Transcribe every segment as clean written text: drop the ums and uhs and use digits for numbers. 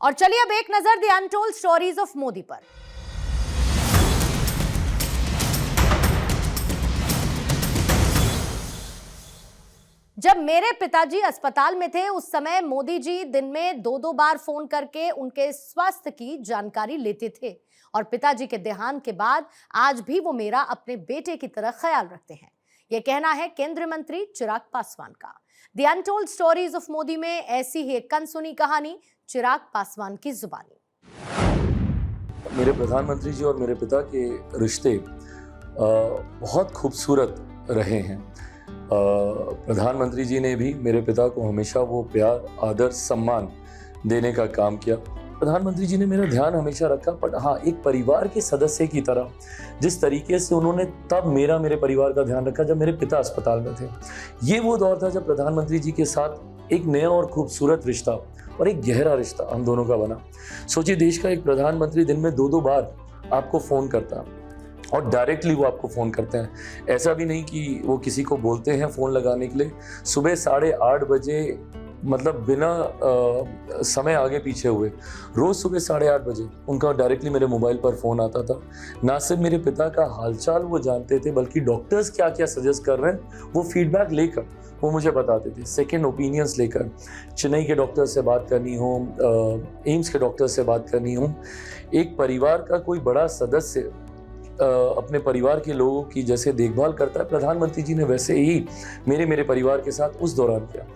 और चलिए अब एक नजर the untold stories of Modi पर। जब मेरे पिताजी अस्पताल में थे उस समय मोदी जी दिन में दो बार फोन करके उनके स्वास्थ्य की जानकारी लेते थे और पिताजी के देहांत के बाद आज भी वो मेरा अपने बेटे की तरह ख्याल रखते हैं। यह कहना है केंद्रीय मंत्री चिराग पासवान का। The untold stories of Modi में ऐसी ही एक अनसुनी कहानी चिराग पासवान की जुबानी। मेरे प्रधानमंत्री जी और मेरे पिता के रिश्ते बहुत खूबसूरत रहे हैं। प्रधानमंत्री जी ने भी मेरे पिता को हमेशा वो प्यार, आदर, सम्मान देने का काम किया। प्रधानमंत्री जी ने मेरा ध्यान हमेशा रखा, बट हाँ, एक परिवार के सदस्य की तरह जिस तरीके से उन्होंने तब मेरे परिवार का ध्यान रखा जब मेरे पिता अस्पताल में थे। ये वो दौर था जब प्रधानमंत्री जी के साथ एक नया और खूबसूरत रिश्ता और एक गहरा रिश्ता हम दोनों का बना। सोचिए, देश का एक प्रधानमंत्री दिन में दो बार आपको फ़ोन करता है और डायरेक्टली वो आपको फ़ोन करते हैं। ऐसा भी नहीं कि वो किसी को बोलते हैं फ़ोन लगाने के लिए। सुबह 8:30 बजे, मतलब बिना समय आगे पीछे हुए, रोज़ सुबह 8:30 बजे उनका डायरेक्टली मेरे मोबाइल पर फ़ोन आता था। ना सिर्फ मेरे पिता का हालचाल वो जानते थे, बल्कि डॉक्टर्स क्या क्या सजेस्ट कर रहे हैं वो फीडबैक लेकर वो मुझे बताते थे। सेकंड ओपिनियंस लेकर, चेन्नई के डॉक्टर से बात करनी हो, एम्स के डॉक्टर से बात करनी हो, एक परिवार का कोई बड़ा सदस्य अपने परिवार के लोगों की जैसे देखभाल करता है, प्रधानमंत्री जी ने वैसे ही मेरे परिवार के साथ उस दौरान किया।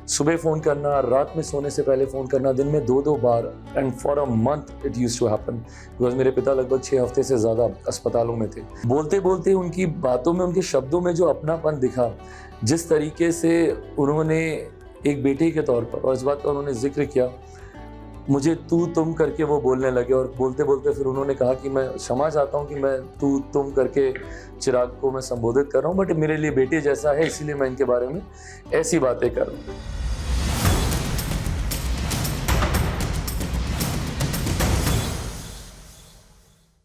सुबह फ़ोन करना, रात में सोने से पहले फ़ोन करना, दिन में दो बार, and for a month it used to happen, because मेरे पिता लगभग 6 हफ्ते से ज़्यादा अस्पतालों में थे। बोलते बोलते उनकी बातों में, उनके शब्दों में जो अपनापन दिखा, जिस तरीके से उन्होंने एक बेटे के तौर पर, और इस बात का उन्होंने जिक्र किया, मुझे तू तुम करके वो बोलने लगे। और बोलते बोलते फिर उन्होंने कहा कि मैं क्षमा चाहता हूँ कि मैं तू तुम करके चिराग को मैं संबोधित कर रहा हूँ, बट मेरे लिए बेटे जैसा है, इसीलिए मैं इनके बारे में ऐसी बातें कर रहा हूँ।